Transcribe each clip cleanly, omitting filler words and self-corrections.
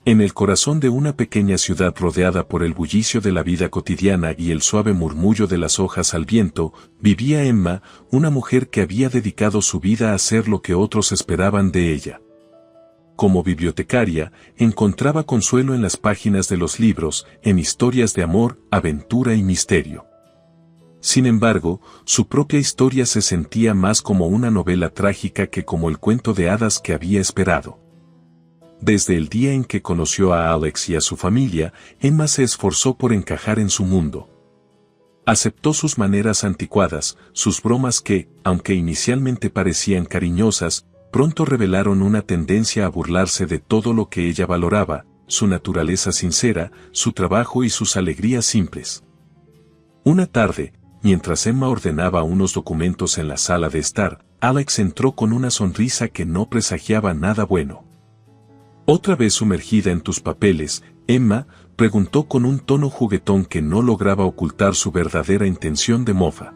En el corazón de una pequeña ciudad rodeada por el bullicio de la vida cotidiana y el suave murmullo de las hojas al viento, vivía Emma, una mujer que había dedicado su vida a hacer lo que otros esperaban de ella. Como bibliotecaria, encontraba consuelo en las páginas de los libros, en historias de amor, aventura y misterio. Sin embargo, su propia historia se sentía más como una novela trágica que como el cuento de hadas que había esperado. Desde el día en que conoció a Alex y a su familia, Emma se esforzó por encajar en su mundo. Aceptó sus maneras anticuadas, sus bromas que, aunque inicialmente parecían cariñosas, pronto revelaron una tendencia a burlarse de todo lo que ella valoraba, su naturaleza sincera, su trabajo y sus alegrías simples. Una tarde, mientras Emma ordenaba unos documentos en la sala de estar, Alex entró con una sonrisa que no presagiaba nada bueno. «¿Otra vez sumergida en tus papeles, Emma?», preguntó con un tono juguetón que no lograba ocultar su verdadera intención de mofa.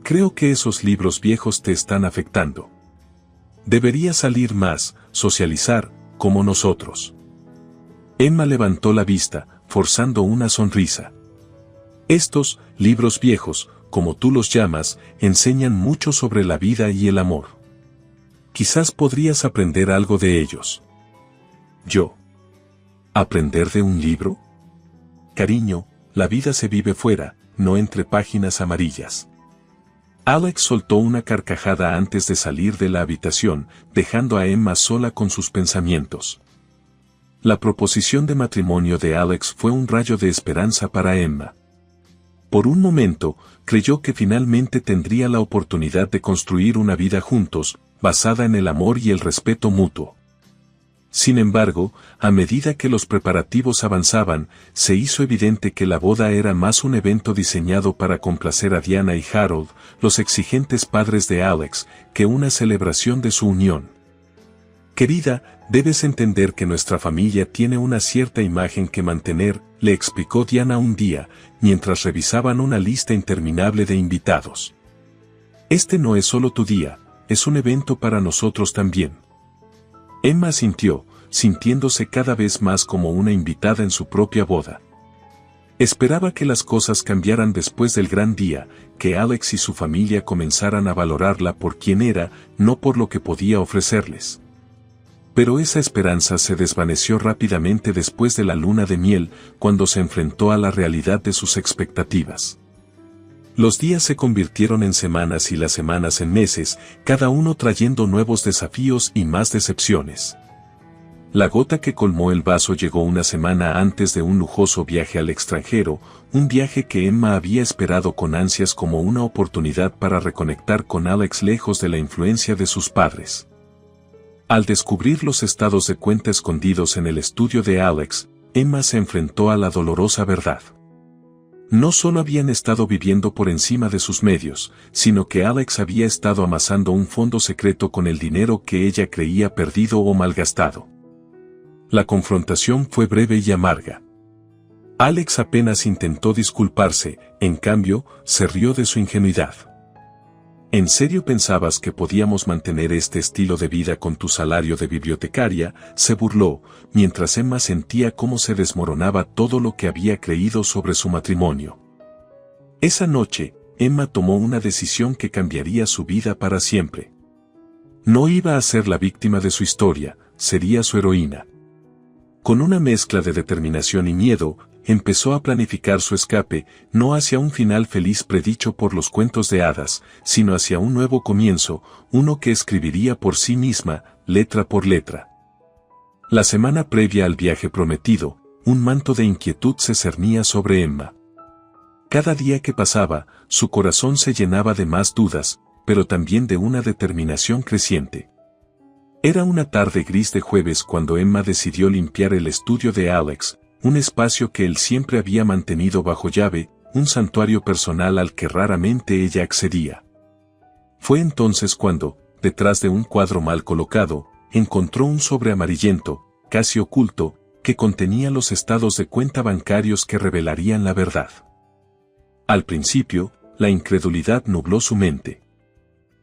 «Creo que esos libros viejos te están afectando. Deberías salir más, socializar, como nosotros». Emma levantó la vista, forzando una sonrisa. «Estos libros viejos, como tú los llamas, enseñan mucho sobre la vida y el amor. Quizás podrías aprender algo de ellos». «¿Yo? ¿Aprender de un libro? Cariño, la vida se vive fuera, no entre páginas amarillas». Alex soltó una carcajada antes de salir de la habitación, dejando a Emma sola con sus pensamientos. La proposición de matrimonio de Alex fue un rayo de esperanza para Emma. Por un momento, creyó que finalmente tendría la oportunidad de construir una vida juntos, basada en el amor y el respeto mutuo. Sin embargo, a medida que los preparativos avanzaban, se hizo evidente que la boda era más un evento diseñado para complacer a Diana y Harold, los exigentes padres de Alex, que una celebración de su unión. «Querida, debes entender que nuestra familia tiene una cierta imagen que mantener», le explicó Diana un día, mientras revisaban una lista interminable de invitados. «Este no es solo tu día, es un evento para nosotros también». Emma asintió, sintiéndose cada vez más como una invitada en su propia boda. Esperaba que las cosas cambiaran después del gran día, que Alex y su familia comenzaran a valorarla por quien era, no por lo que podía ofrecerles. Pero esa esperanza se desvaneció rápidamente después de la luna de miel, cuando se enfrentó a la realidad de sus expectativas. Los días se convirtieron en semanas y las semanas en meses, cada uno trayendo nuevos desafíos y más decepciones. La gota que colmó el vaso llegó una semana antes de un lujoso viaje al extranjero, un viaje que Emma había esperado con ansias como una oportunidad para reconectar con Alex lejos de la influencia de sus padres. Al descubrir los estados de cuenta escondidos en el estudio de Alex, Emma se enfrentó a la dolorosa verdad. No solo habían estado viviendo por encima de sus medios, sino que Alex había estado amasando un fondo secreto con el dinero que ella creía perdido o malgastado. La confrontación fue breve y amarga. Alex apenas intentó disculparse, en cambio, se rió de su ingenuidad. ¿En serio pensabas que podíamos mantener este estilo de vida con tu salario de bibliotecaria?, se burló, mientras Emma sentía cómo se desmoronaba todo lo que había creído sobre su matrimonio. Esa noche, Emma tomó una decisión que cambiaría su vida para siempre. No iba a ser la víctima de su historia, sería su heroína. Con una mezcla de determinación y miedo, empezó a planificar su escape, no hacia un final feliz predicho por los cuentos de hadas, sino hacia un nuevo comienzo, uno que escribiría por sí misma, letra por letra. La semana previa al viaje prometido, un manto de inquietud se cernía sobre Emma. Cada día que pasaba, su corazón se llenaba de más dudas, pero también de una determinación creciente. Era una tarde gris de jueves cuando Emma decidió limpiar el estudio de Alex, un espacio que él siempre había mantenido bajo llave, un santuario personal al que raramente ella accedía. Fue entonces cuando, detrás de un cuadro mal colocado, encontró un sobre amarillento, casi oculto, que contenía los estados de cuenta bancarios que revelarían la verdad. Al principio, la incredulidad nubló su mente.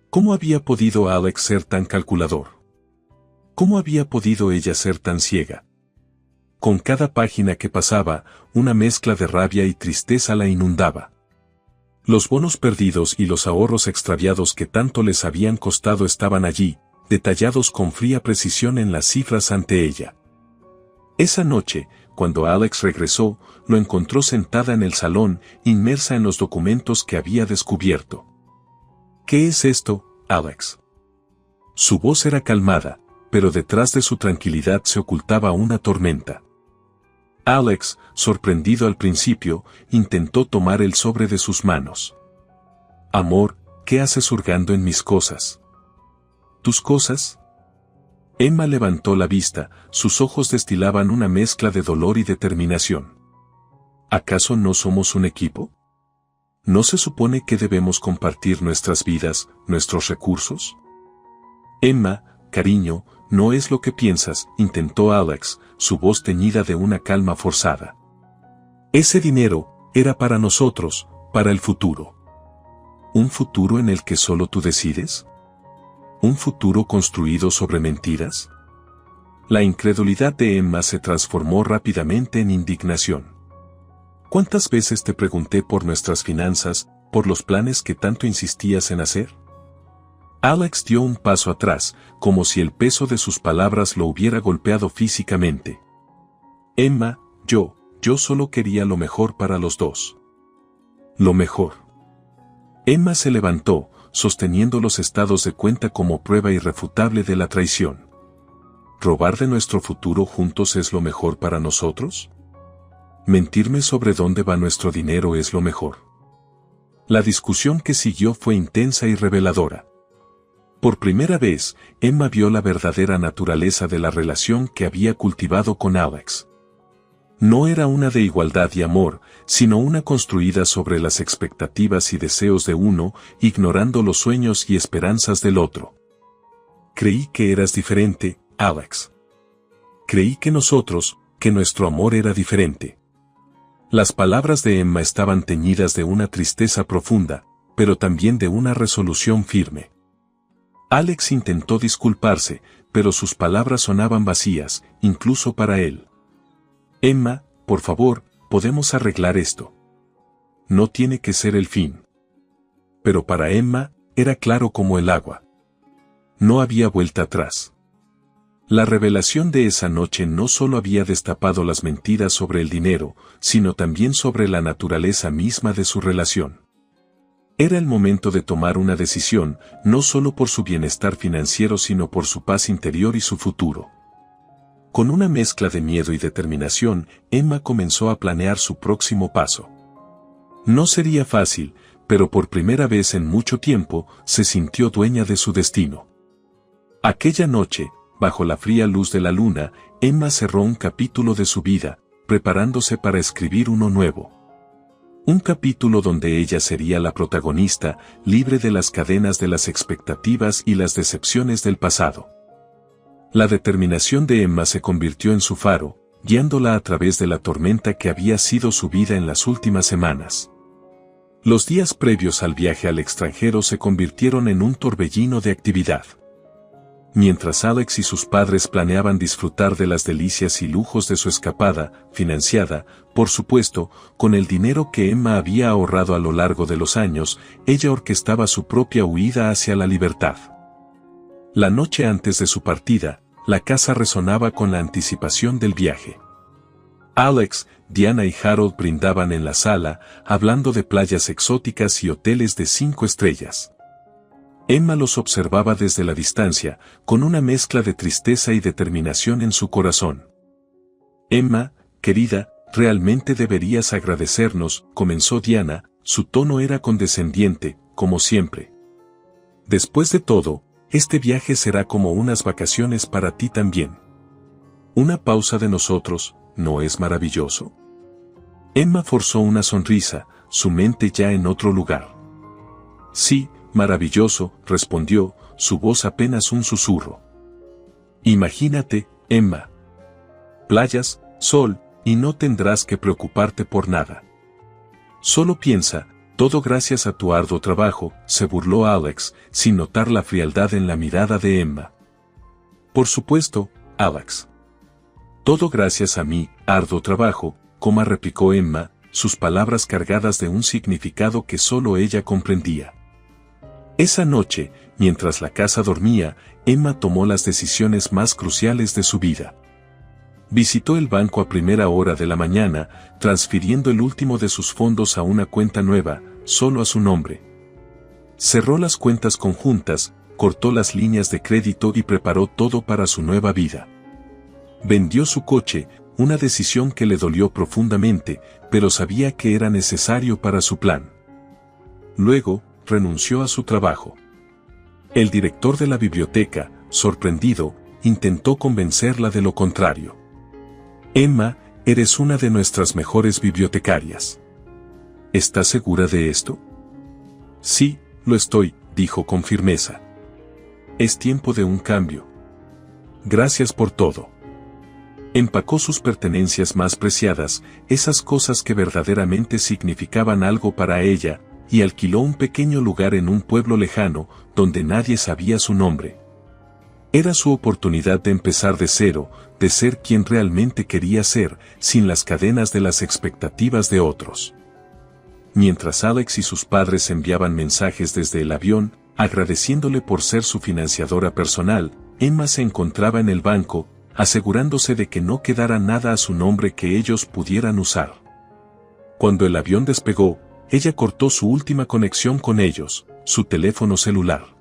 ¿Cómo había podido Alex ser tan calculador? ¿Cómo había podido ella ser tan ciega? Con cada página que pasaba, una mezcla de rabia y tristeza la inundaba. Los bonos perdidos y los ahorros extraviados que tanto les habían costado estaban allí, detallados con fría precisión en las cifras ante ella. Esa noche, cuando Alex regresó, lo encontró sentada en el salón, inmersa en los documentos que había descubierto. ¿Qué es esto, Alex? Su voz era calmada, pero detrás de su tranquilidad se ocultaba una tormenta. Alex, sorprendido al principio, intentó tomar el sobre de sus manos. Amor, ¿qué haces hurgando en mis cosas? ¿Tus cosas? Emma levantó la vista, sus ojos destilaban una mezcla de dolor y determinación. ¿Acaso no somos un equipo? ¿No se supone que debemos compartir nuestras vidas, nuestros recursos? Emma, cariño, no es lo que piensas, intentó Alex, su voz teñida de una calma forzada. Ese dinero era para nosotros, para el futuro. ¿Un futuro en el que solo tú decides? ¿Un futuro construido sobre mentiras? La incredulidad de Emma se transformó rápidamente en indignación. ¿Cuántas veces te pregunté por nuestras finanzas, por los planes que tanto insistías en hacer? Alex dio un paso atrás, como si el peso de sus palabras lo hubiera golpeado físicamente. Emma, yo solo quería lo mejor para los dos. Lo mejor. Emma se levantó, sosteniendo los estados de cuenta como prueba irrefutable de la traición. ¿Robar de nuestro futuro juntos es lo mejor para nosotros? ¿Mentirme sobre dónde va nuestro dinero es lo mejor? La discusión que siguió fue intensa y reveladora. Por primera vez, Emma vio la verdadera naturaleza de la relación que había cultivado con Alex. No era una de igualdad y amor, sino una construida sobre las expectativas y deseos de uno, ignorando los sueños y esperanzas del otro. Creí que eras diferente, Alex. Creí que nuestro amor era diferente. Las palabras de Emma estaban teñidas de una tristeza profunda, pero también de una resolución firme. Alex intentó disculparse, pero sus palabras sonaban vacías, incluso para él. Emma, por favor, podemos arreglar esto. No tiene que ser el fin. Pero para Emma, era claro como el agua. No había vuelta atrás. La revelación de esa noche no solo había destapado las mentiras sobre el dinero, sino también sobre la naturaleza misma de su relación. Era el momento de tomar una decisión, no solo por su bienestar financiero sino por su paz interior y su futuro. Con una mezcla de miedo y determinación, Emma comenzó a planear su próximo paso. No sería fácil, pero por primera vez en mucho tiempo, se sintió dueña de su destino. Aquella noche, bajo la fría luz de la luna, Emma cerró un capítulo de su vida, preparándose para escribir uno nuevo. Un capítulo donde ella sería la protagonista, libre de las cadenas de las expectativas y las decepciones del pasado. La determinación de Emma se convirtió en su faro, guiándola a través de la tormenta que había sido su vida en las últimas semanas. Los días previos al viaje al extranjero se convirtieron en un torbellino de actividad. Mientras Alex y sus padres planeaban disfrutar de las delicias y lujos de su escapada, financiada, por supuesto, con el dinero que Emma había ahorrado a lo largo de los años, ella orquestaba su propia huida hacia la libertad. La noche antes de su partida, la casa resonaba con la anticipación del viaje. Alex, Diana y Harold brindaban en la sala, hablando de playas exóticas y hoteles de 5 estrellas. Emma los observaba desde la distancia, con una mezcla de tristeza y determinación en su corazón. Emma, querida, realmente deberías agradecernos, comenzó Diana, su tono era condescendiente, como siempre. Después de todo, este viaje será como unas vacaciones para ti también. Una pausa de nosotros, ¿no es maravilloso? Emma forzó una sonrisa, su mente ya en otro lugar. Sí, maravilloso, respondió, su voz apenas un susurro. Imagínate, Emma. Playas, sol, y no tendrás que preocuparte por nada. Solo piensa, todo gracias a tu arduo trabajo, se burló Alex, sin notar la frialdad en la mirada de Emma. Por supuesto, Alex. Todo gracias a mi arduo trabajo, replicó Emma, sus palabras cargadas de un significado que solo ella comprendía. Esa noche, mientras la casa dormía, Emma tomó las decisiones más cruciales de su vida. Visitó el banco a primera hora de la mañana, transfiriendo el último de sus fondos a una cuenta nueva, solo a su nombre. Cerró las cuentas conjuntas, cortó las líneas de crédito y preparó todo para su nueva vida. Vendió su coche, una decisión que le dolió profundamente, pero sabía que era necesario para su plan. Luego, renunció a su trabajo. El director de la biblioteca, sorprendido, intentó convencerla de lo contrario. Emma, eres una de nuestras mejores bibliotecarias. ¿Estás segura de esto? Sí, lo estoy, dijo con firmeza. Es tiempo de un cambio. Gracias por todo. Empacó sus pertenencias más preciadas, esas cosas que verdaderamente significaban algo para ella, y alquiló un pequeño lugar en un pueblo lejano, donde nadie sabía su nombre. Era su oportunidad de empezar de cero, de ser quien realmente quería ser, sin las cadenas de las expectativas de otros. Mientras Alex y sus padres enviaban mensajes desde el avión, agradeciéndole por ser su financiadora personal, Emma se encontraba en el banco, asegurándose de que no quedara nada a su nombre que ellos pudieran usar. Cuando el avión despegó, ella cortó su última conexión con ellos, su teléfono celular.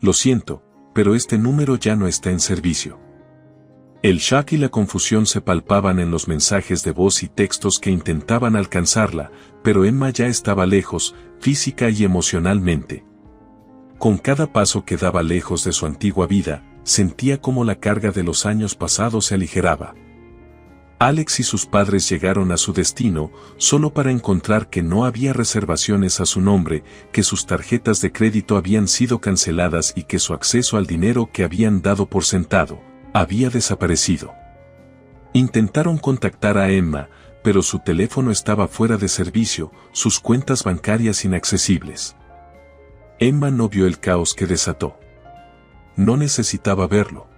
Lo siento, pero este número ya no está en servicio. El shock y la confusión se palpaban en los mensajes de voz y textos que intentaban alcanzarla, pero Emma ya estaba lejos, física y emocionalmente. Con cada paso que daba lejos de su antigua vida, sentía como la carga de los años pasados se aligeraba. Alex y sus padres llegaron a su destino, solo para encontrar que no había reservaciones a su nombre, que sus tarjetas de crédito habían sido canceladas y que su acceso al dinero que habían dado por sentado, había desaparecido. Intentaron contactar a Emma, pero su teléfono estaba fuera de servicio, sus cuentas bancarias inaccesibles. Emma no vio el caos que desató. No necesitaba verlo.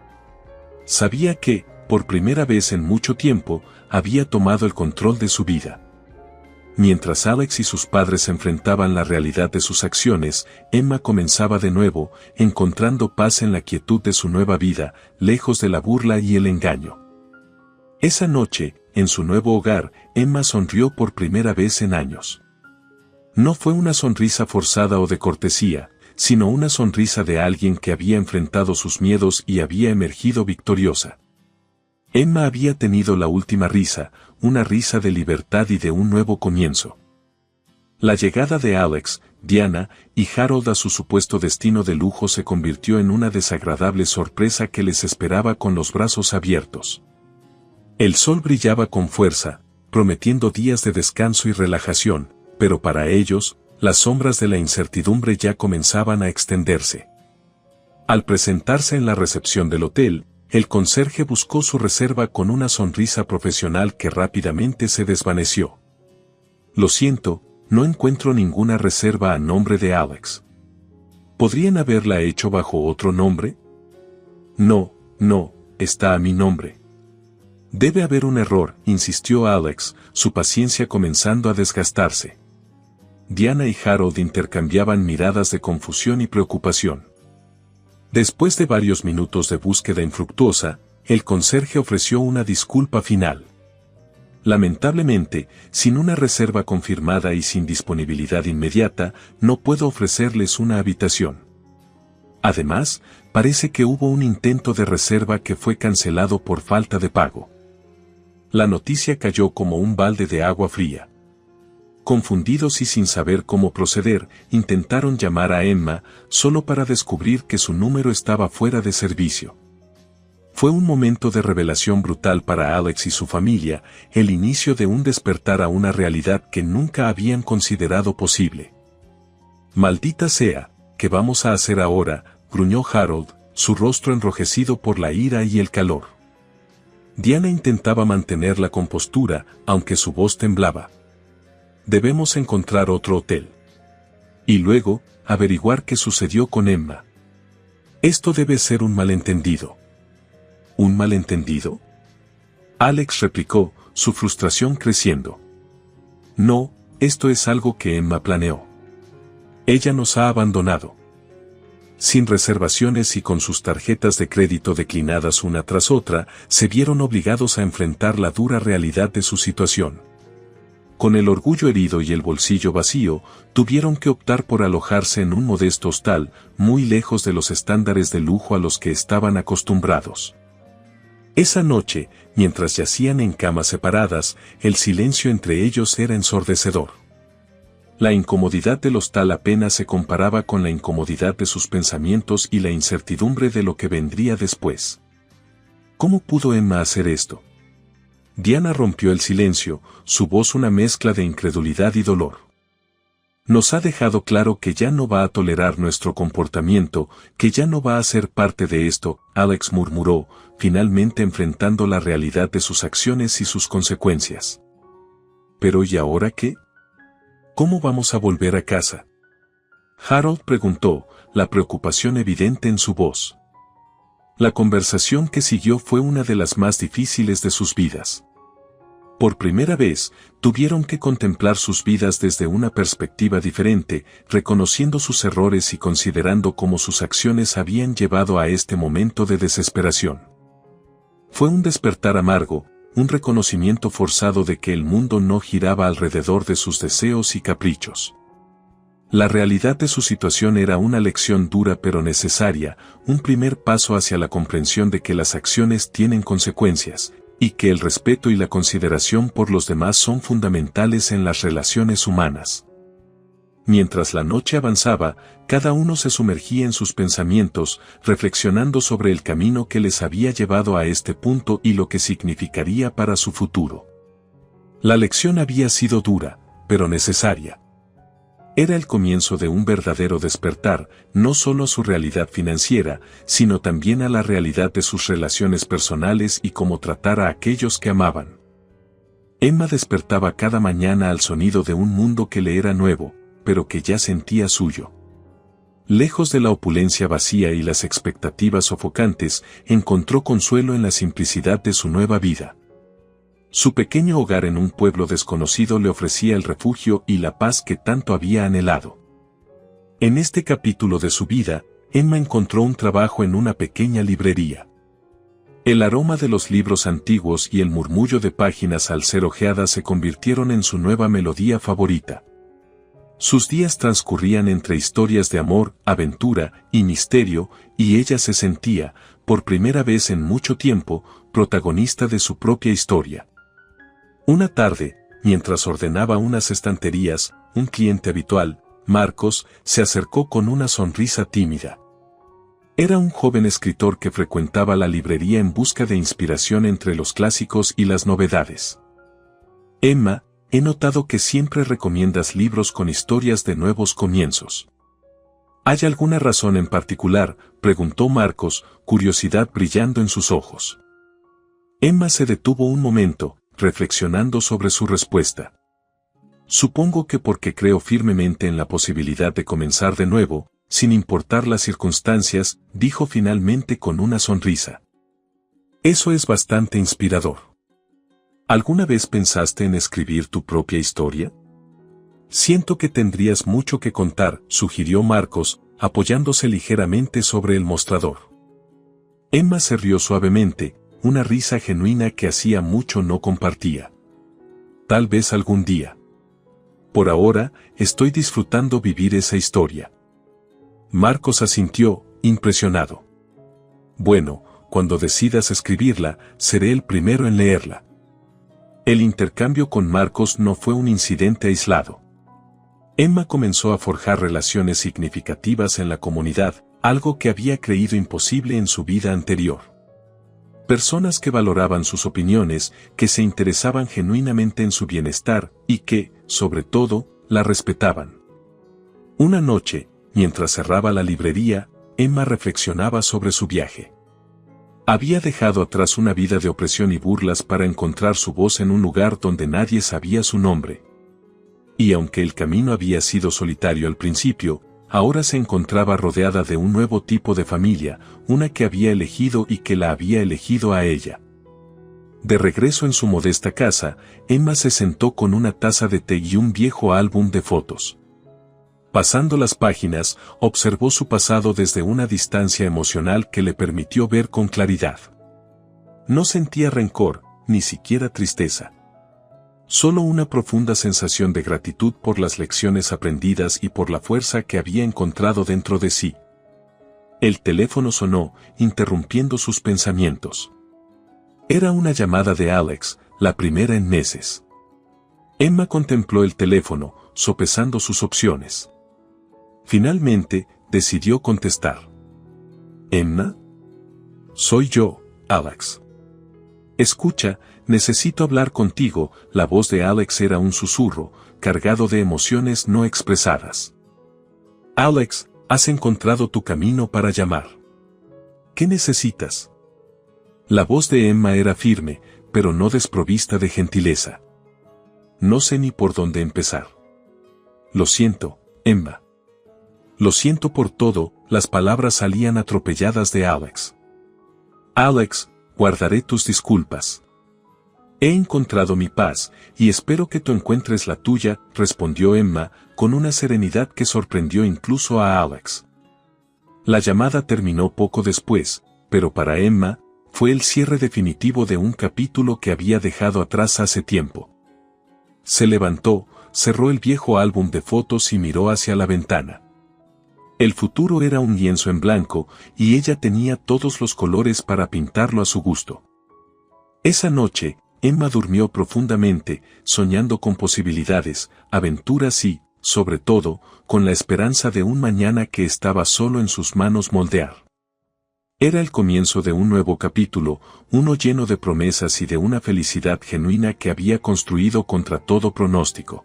Sabía que, por primera vez en mucho tiempo, había tomado el control de su vida. Mientras Alex y sus padres enfrentaban la realidad de sus acciones, Emma comenzaba de nuevo, encontrando paz en la quietud de su nueva vida, lejos de la burla y el engaño. Esa noche, en su nuevo hogar, Emma sonrió por primera vez en años. No fue una sonrisa forzada o de cortesía, sino una sonrisa de alguien que había enfrentado sus miedos y había emergido victoriosa. Emma había tenido la última risa, una risa de libertad y de un nuevo comienzo. La llegada de Alex, Diana y Harold a su supuesto destino de lujo se convirtió en una desagradable sorpresa que les esperaba con los brazos abiertos. El sol brillaba con fuerza, prometiendo días de descanso y relajación, pero para ellos, las sombras de la incertidumbre ya comenzaban a extenderse. Al presentarse en la recepción del hotel, el conserje buscó su reserva con una sonrisa profesional que rápidamente se desvaneció. Lo siento, no encuentro ninguna reserva a nombre de Alex. ¿Podrían haberla hecho bajo otro nombre? No, está a mi nombre. Debe haber un error, insistió Alex, su paciencia comenzando a desgastarse. Diana y Harold intercambiaban miradas de confusión y preocupación. Después de varios minutos de búsqueda infructuosa, el conserje ofreció una disculpa final. Lamentablemente, sin una reserva confirmada y sin disponibilidad inmediata, no puedo ofrecerles una habitación. Además, parece que hubo un intento de reserva que fue cancelado por falta de pago. La noticia cayó como un balde de agua fría. Confundidos y sin saber cómo proceder, intentaron llamar a Emma, solo para descubrir que su número estaba fuera de servicio. Fue un momento de revelación brutal para Alex y su familia, el inicio de un despertar a una realidad que nunca habían considerado posible. «Maldita sea, ¿qué vamos a hacer ahora?», gruñó Harold, su rostro enrojecido por la ira y el calor. Diana intentaba mantener la compostura, aunque su voz temblaba. «Debemos encontrar otro hotel. Y luego, averiguar qué sucedió con Emma. Esto debe ser un malentendido». ¿Un malentendido? Alex replicó, su frustración creciendo. No, esto es algo que Emma planeó. Ella nos ha abandonado. Sin reservaciones y con sus tarjetas de crédito declinadas una tras otra, se vieron obligados a enfrentar la dura realidad de su situación. Con el orgullo herido y el bolsillo vacío, tuvieron que optar por alojarse en un modesto hostal, muy lejos de los estándares de lujo a los que estaban acostumbrados. Esa noche, mientras yacían en camas separadas, el silencio entre ellos era ensordecedor. La incomodidad del hostal apenas se comparaba con la incomodidad de sus pensamientos y la incertidumbre de lo que vendría después. ¿Cómo pudo Emma hacer esto? Diana rompió el silencio, su voz una mezcla de incredulidad y dolor. Nos ha dejado claro que ya no va a tolerar nuestro comportamiento, que ya no va a ser parte de esto, Alex murmuró, finalmente enfrentando la realidad de sus acciones y sus consecuencias. ¿Pero y ahora qué? ¿Cómo vamos a volver a casa? Harold preguntó, la preocupación evidente en su voz. La conversación que siguió fue una de las más difíciles de sus vidas. Por primera vez, tuvieron que contemplar sus vidas desde una perspectiva diferente, reconociendo sus errores y considerando cómo sus acciones habían llevado a este momento de desesperación. Fue un despertar amargo, un reconocimiento forzado de que el mundo no giraba alrededor de sus deseos y caprichos. La realidad de su situación era una lección dura pero necesaria, un primer paso hacia la comprensión de que las acciones tienen consecuencias, y que el respeto y la consideración por los demás son fundamentales en las relaciones humanas. Mientras la noche avanzaba, cada uno se sumergía en sus pensamientos, reflexionando sobre el camino que les había llevado a este punto y lo que significaría para su futuro. La lección había sido dura, pero necesaria. Era el comienzo de un verdadero despertar, no solo a su realidad financiera, sino también a la realidad de sus relaciones personales y cómo tratar a aquellos que amaban. Emma despertaba cada mañana al sonido de un mundo que le era nuevo, pero que ya sentía suyo. Lejos de la opulencia vacía y las expectativas sofocantes, encontró consuelo en la simplicidad de su nueva vida. Su pequeño hogar en un pueblo desconocido le ofrecía el refugio y la paz que tanto había anhelado. En este capítulo de su vida, Emma encontró un trabajo en una pequeña librería. El aroma de los libros antiguos y el murmullo de páginas al ser hojeadas se convirtieron en su nueva melodía favorita. Sus días transcurrían entre historias de amor, aventura y misterio, y ella se sentía, por primera vez en mucho tiempo, protagonista de su propia historia. Una tarde, mientras ordenaba unas estanterías, un cliente habitual, Marcos, se acercó con una sonrisa tímida. Era un joven escritor que frecuentaba la librería en busca de inspiración entre los clásicos y las novedades. Emma, he notado que siempre recomiendas libros con historias de nuevos comienzos. ¿Hay alguna razón en particular?, preguntó Marcos, curiosidad brillando en sus ojos. Emma se detuvo un momento, reflexionando sobre su respuesta. Supongo que porque creo firmemente en la posibilidad de comenzar de nuevo, sin importar las circunstancias, dijo finalmente con una sonrisa. Eso es bastante inspirador. ¿Alguna vez pensaste en escribir tu propia historia? Siento que tendrías mucho que contar, sugirió Marcos, apoyándose ligeramente sobre el mostrador. Emma se rió suavemente, una risa genuina que hacía mucho no compartía. Tal vez algún día. Por ahora, estoy disfrutando vivir esa historia. Marcos asintió, impresionado. Bueno, cuando decidas escribirla, seré el primero en leerla. El intercambio con Marcos no fue un incidente aislado. Emma comenzó a forjar relaciones significativas en la comunidad, algo que había creído imposible en su vida anterior. Personas que valoraban sus opiniones, que se interesaban genuinamente en su bienestar, y que, sobre todo, la respetaban. Una noche, mientras cerraba la librería, Emma reflexionaba sobre su viaje. Había dejado atrás una vida de opresión y burlas para encontrar su voz en un lugar donde nadie sabía su nombre. Y aunque el camino había sido solitario al principio, ahora se encontraba rodeada de un nuevo tipo de familia, una que había elegido y que la había elegido a ella. De regreso en su modesta casa, Emma se sentó con una taza de té y un viejo álbum de fotos. Pasando las páginas, observó su pasado desde una distancia emocional que le permitió ver con claridad. No sentía rencor, ni siquiera tristeza. Solo una profunda sensación de gratitud por las lecciones aprendidas y por la fuerza que había encontrado dentro de sí. El teléfono sonó, interrumpiendo sus pensamientos. Era una llamada de Alex, la primera en meses. Emma contempló el teléfono, sopesando sus opciones. Finalmente, decidió contestar. ¿Emma? Soy yo, Alex. Escucha, necesito hablar contigo. La voz de Alex era un susurro, cargado de emociones no expresadas. Alex, has encontrado tu camino para llamar. ¿Qué necesitas? La voz de Emma era firme, pero no desprovista de gentileza. No sé ni por dónde empezar. Lo siento, Emma. Lo siento por todo. Las palabras salían atropelladas de Alex. Alex, guardaré tus disculpas. He encontrado mi paz, y espero que tú encuentres la tuya, respondió Emma, con una serenidad que sorprendió incluso a Alex. La llamada terminó poco después, pero para Emma, fue el cierre definitivo de un capítulo que había dejado atrás hace tiempo. Se levantó, cerró el viejo álbum de fotos y miró hacia la ventana. El futuro era un lienzo en blanco, y ella tenía todos los colores para pintarlo a su gusto. Esa noche, Emma durmió profundamente, soñando con posibilidades, aventuras y, sobre todo, con la esperanza de un mañana que estaba solo en sus manos moldear. Era el comienzo de un nuevo capítulo, uno lleno de promesas y de una felicidad genuina que había construido contra todo pronóstico.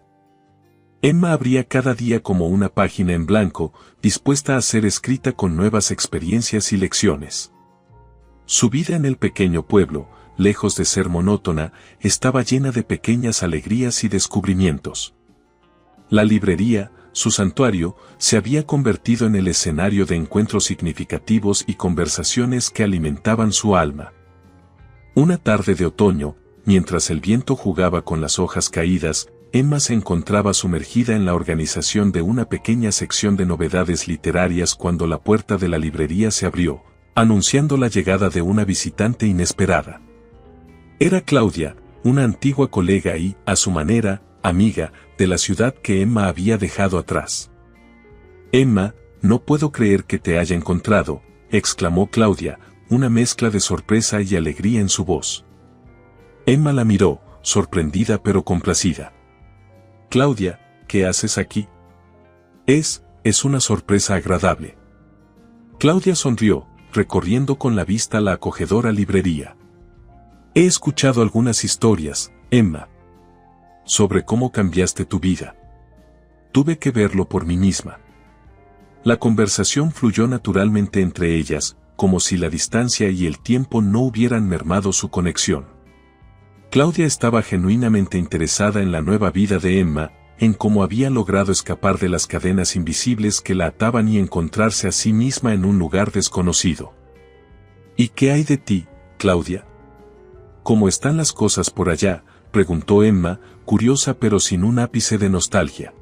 Emma abría cada día como una página en blanco, dispuesta a ser escrita con nuevas experiencias y lecciones. Su vida en el pequeño pueblo, lejos de ser monótona, estaba llena de pequeñas alegrías y descubrimientos. La librería, su santuario, se había convertido en el escenario de encuentros significativos y conversaciones que alimentaban su alma. Una tarde de otoño, mientras el viento jugaba con las hojas caídas, Emma se encontraba sumergida en la organización de una pequeña sección de novedades literarias cuando la puerta de la librería se abrió, anunciando la llegada de una visitante inesperada. Era Claudia, una antigua colega y, a su manera, amiga, de la ciudad que Emma había dejado atrás. Emma, no puedo creer que te haya encontrado, exclamó Claudia, una mezcla de sorpresa y alegría en su voz. Emma la miró, sorprendida pero complacida. Claudia, ¿qué haces aquí? Es una sorpresa agradable. Claudia sonrió, recorriendo con la vista la acogedora librería. He escuchado algunas historias, Emma, sobre cómo cambiaste tu vida. Tuve que verlo por mí misma. La conversación fluyó naturalmente entre ellas, como si la distancia y el tiempo no hubieran mermado su conexión. Claudia estaba genuinamente interesada en la nueva vida de Emma, en cómo había logrado escapar de las cadenas invisibles que la ataban y encontrarse a sí misma en un lugar desconocido. ¿Y qué hay de ti, Claudia? ¿Cómo están las cosas por allá?, preguntó Emma, curiosa pero sin un ápice de nostalgia.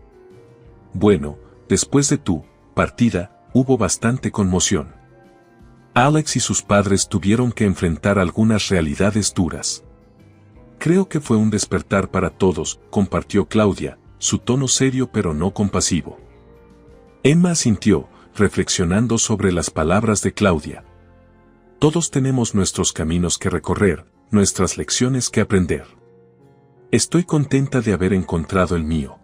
Bueno, después de tu partida, hubo bastante conmoción. Alex y sus padres tuvieron que enfrentar algunas realidades duras. Creo que fue un despertar para todos, compartió Claudia, su tono serio pero no compasivo. Emma asintió, reflexionando sobre las palabras de Claudia. Todos tenemos nuestros caminos que recorrer, nuestras lecciones que aprender. Estoy contenta de haber encontrado el mío.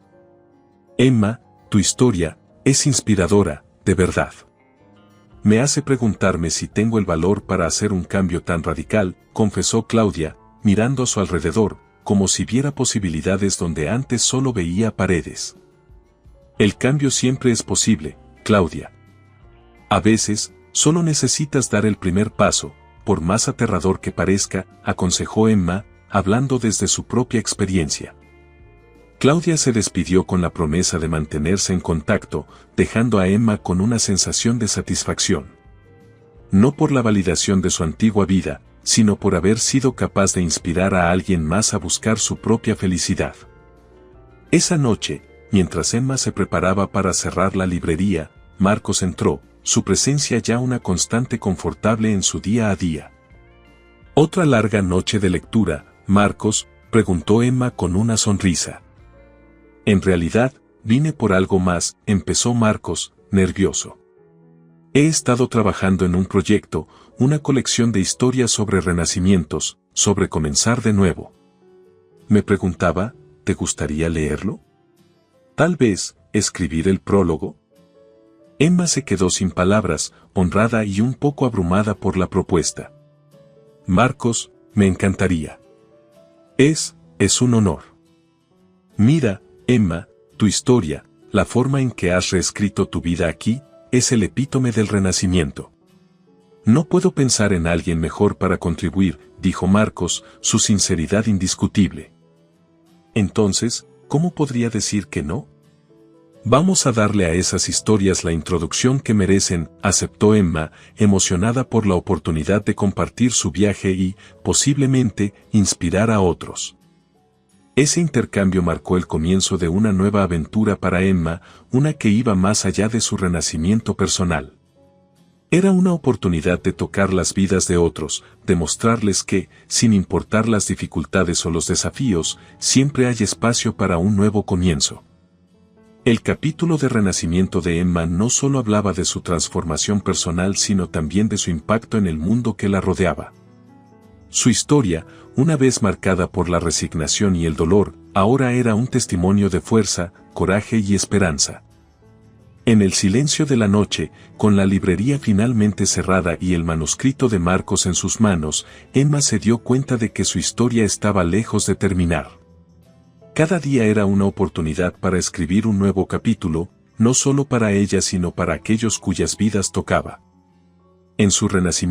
Emma, tu historia es inspiradora, de verdad. Me hace preguntarme si tengo el valor para hacer un cambio tan radical, confesó Claudia, mirando a su alrededor, como si viera posibilidades donde antes solo veía paredes. El cambio siempre es posible, Claudia. A veces, solo necesitas dar el primer paso, por más aterrador que parezca, aconsejó Emma, hablando desde su propia experiencia. Claudia se despidió con la promesa de mantenerse en contacto, dejando a Emma con una sensación de satisfacción. No por la validación de su antigua vida, sino por haber sido capaz de inspirar a alguien más a buscar su propia felicidad. Esa noche, mientras Emma se preparaba para cerrar la librería, Marcos entró, su presencia ya una constante confortable en su día a día. ¿Otra larga noche de lectura, Marcos?, preguntó Emma con una sonrisa. En realidad, vine por algo más, empezó Marcos, nervioso. He estado trabajando en un proyecto, una colección de historias sobre renacimientos, sobre comenzar de nuevo. Me preguntaba, ¿te gustaría leerlo? Tal vez, escribir el prólogo. Emma se quedó sin palabras, honrada y un poco abrumada por la propuesta. Marcos, me encantaría. Es un honor. Mira, Emma, tu historia, la forma en que has reescrito tu vida aquí, es el epítome del renacimiento. No puedo pensar en alguien mejor para contribuir, dijo Marcos, su sinceridad indiscutible. Entonces, ¿cómo podría decir que no? Vamos a darle a esas historias la introducción que merecen, aceptó Emma, emocionada por la oportunidad de compartir su viaje y, posiblemente, inspirar a otros. Ese intercambio marcó el comienzo de una nueva aventura para Emma, una que iba más allá de su renacimiento personal. Era una oportunidad de tocar las vidas de otros, de mostrarles que, sin importar las dificultades o los desafíos, siempre hay espacio para un nuevo comienzo. El capítulo de renacimiento de Emma no solo hablaba de su transformación personal sino también de su impacto en el mundo que la rodeaba. Su historia, una vez marcada por la resignación y el dolor, ahora era un testimonio de fuerza, coraje y esperanza. En el silencio de la noche, con la librería finalmente cerrada y el manuscrito de Marcos en sus manos, Emma se dio cuenta de que su historia estaba lejos de terminar. Cada día era una oportunidad para escribir un nuevo capítulo, no solo para ella sino para aquellos cuyas vidas tocaba. En su renacimiento,